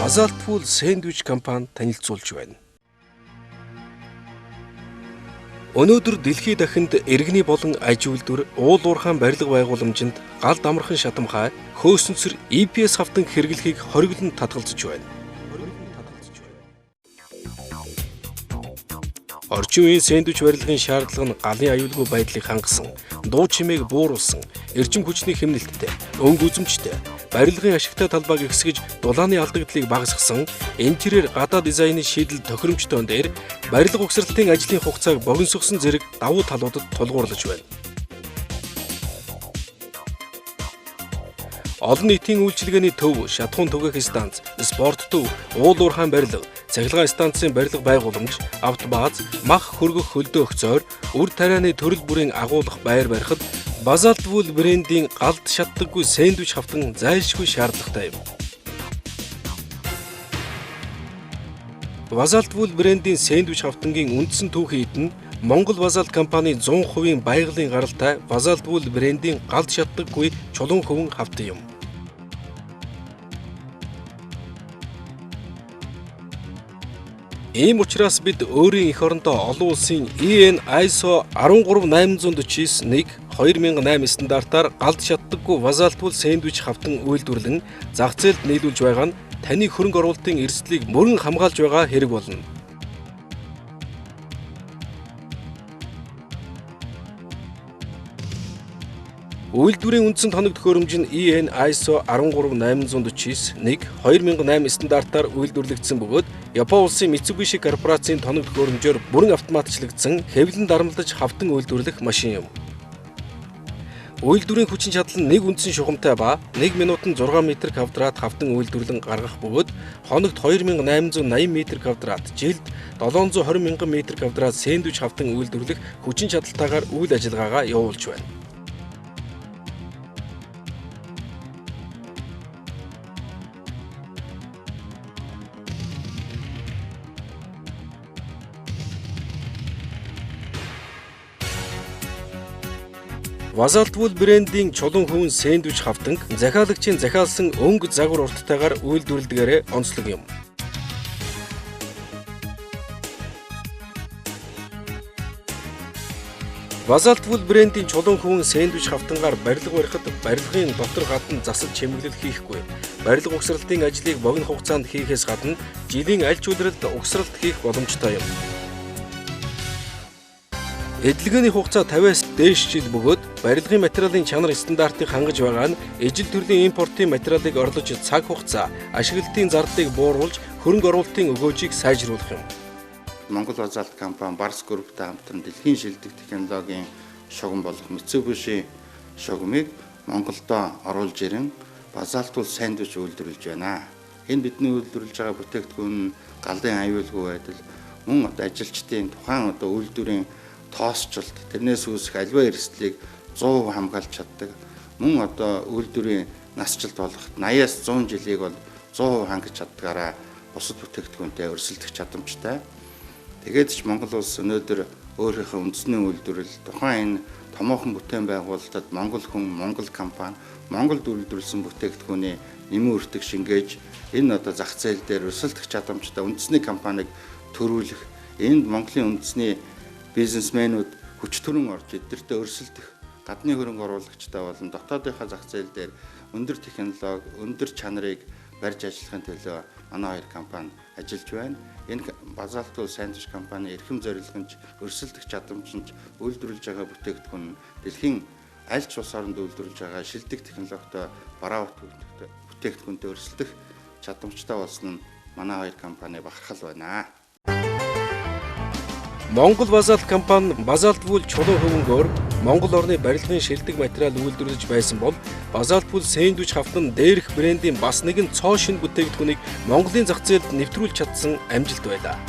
Базалтвул сэндвич компани танилцуулж байна. Өнөөдөр дэлхийн дахинд иргэний болон аж үйлдвэр, уул уурхайн барилга байгууламжинд галд амархан шатамхай, хөөсөнцөр EPS хавтан хэрэглэхийг хориглон татгалзаж байна. Орчин үеийн сэндвич барилгын шаардлага нь галын аюулгүй байдлыг хангасан, дуу чимээг бууруулсан, эрчим хүчний хэмнэлттэй, өнгө үзэмжтэй, барилгын ашигтай талбайг ихсгэж дулааны алдагдлыг багасгасан, интерьер гадаа дизайны шийдэл тохиромжтой дээр барилга угсралтын ажлын хугацааг богиносгосон зэрэг давуу талуудад тулгуурлаж байна. Олон нийтийн үйлчилгээний төв, шатхуун түгээх станц, спорт төв, уул уурхайн барилга, цахилгаан станцын барилга байгууламж, автобааз, мах хөргөх хөлдөө өгцөөр, үр тарианы төрөл бүрийн агуулгах байр барихад Базалтвул брендийн галд шатдаггүй сэндвич хавтан зайлшгүй шаардлагатай юм. Базалтвул брендийн сэндвич хавтангийн үндсэн түүхийд нь Монгол Базалт компани 100% байгалийн гаралтай Базалтвул брендийн галд шатдаггүй чулуун хөвөн хавтан юм. Ийм учраас бид өөрийн эх орондоо олон улсын EN ISO 13849-1 2008 стандартаар галд шатдаггүй Базалтвул сэндвич хавтан үйлдвэрлэн зах зээлд нийлүүлж байгаа нь таны хөрөнгө оруулалтын эрсдлийг мөрөн хамгаалж байгаа хэрэг болно. Үйлдвэрийн үндсэн тоног төхөөрөмж нь EN ISO 13849-1 2008 стандартаар үйлдвэрлэгдсэн бөгөөд Япон улсын Mitsubishi корпорацийн тоног төхөөрөмжөөр бүрэн автоматчлагдсан хэвлэн дарамтлаж хавтан үйлдвэрлэх машин юм. Үйлдвэрийн хүчин чадал нь нэг үндсэн шугамтай ба 1 минутанд 6 м2 хавтан үйлдвэрлэн гаргах бөгөөд хоногт 2880 м2, жилд 720 мянган м2 сэндвич хавтан үйлдвэрлэх хүчин чадалтайгаар үйл ажиллагаагаа явуулж байна. Базалтвул брендийн чулуун хөвөн сэндвич хавтанг захиалагчийн захиалсан өнгө загвар урттайгаар үйлдвэрлэдгээрээ онцлог юм. Базалтвул брендийн чулуун хөвөн сэндвич хавтангаар барилга барихад барилгын дотор гадна засал чимэглэл хийхгүй. Барилга угсралтын ажлыг богино хугацаанд хийхээс гадна жилийн аль ч улиралд угсралт хийх боломжтой юм. Эдлэгээний хугацаа 50-аас дээш жил бөгөөд барилгын материалын чанар стандартыг хангаж байгаа нь ижил төрлийн импортын материалыг орлож цаг хугацаа, ашиглалтын зардлыг бууруулж хөрөнгө оруулалтын өгөөжийг сайжруулах юм. Монгол Базалт компани Барс групптэй хамтран дэлхийн шилдэг технологийн шугам болох Mitsubishi шугамыг Монголдо оруулж ирэн Базалтвул сэндвич үйлдвэрлэж байна. Энэ бидний үйлдвэрлэж байгаа бүтээгдэхүүн галын аюулгүй байдал, мөн ажилчдын тухайн үйлдвэрийн тоосчлт, тэрнээс үүсэх аливаа эрсдлийг 100% хамгаалж чаддаг. Мөн үйлдвэрийн насжилт болгоход 80-аас 100 жилийг бол 100% хангаж чаддгаараа бусад бүтээгдэхүүнтэй өрсөлдөх чадамжтай. Тэгээд ч Монгол улс өнөөдөр өөрийнхөө үндэсний үйлдвэрлэл тухайн энэ томоохон бүтээн байгуулалтад Монгол хүн, Монгол компани, Монголд үйлдвэрлэсэн бүтээгдэхүүний нэмэн үртэг шингээж энэ зах зээл дээр өрсөлдөх чадамжтай үндэсний компанийг төрүүлэх, энд Монголын үндэсний бизнесмэнүүд хүч төрөн орж эдгээртээ өрсөлдөх, гадны хөрөнгө оруулагчтай болон дотоодынхаа зах зээл дээр өндөр технологи, өндөр чанарыг барьж ажиллахын төлөө манай хоёр компани ажиллаж байна. Энэ Базалтвул сэндвич компани эрхэм зорилгонч өрсөлдөх чадамжинч үйлдвэрлэж байгаа бүтээгдэхүүн дэлхийн аль ч улс оронд үйлдвэрлэж байгаа шилдэг технологитой бараа бүтээгдэхүүнтэй өрсөлдөх чадамжтай болсон нь манай хоёр компани бахархал байна. Монгол Базалт компани Базалтвул чулуун хөвөнгөөр Монгол орны барилгын шилдэг материал үйлдвэрлэж байсан бол Базалтвул сэндвич хавтан дээрх брендийн бас нэгэн цоо шин бүтээгдэхүүнийг Монголын зах зээлд нэвтрүүлж чадсан амжилт байлаа.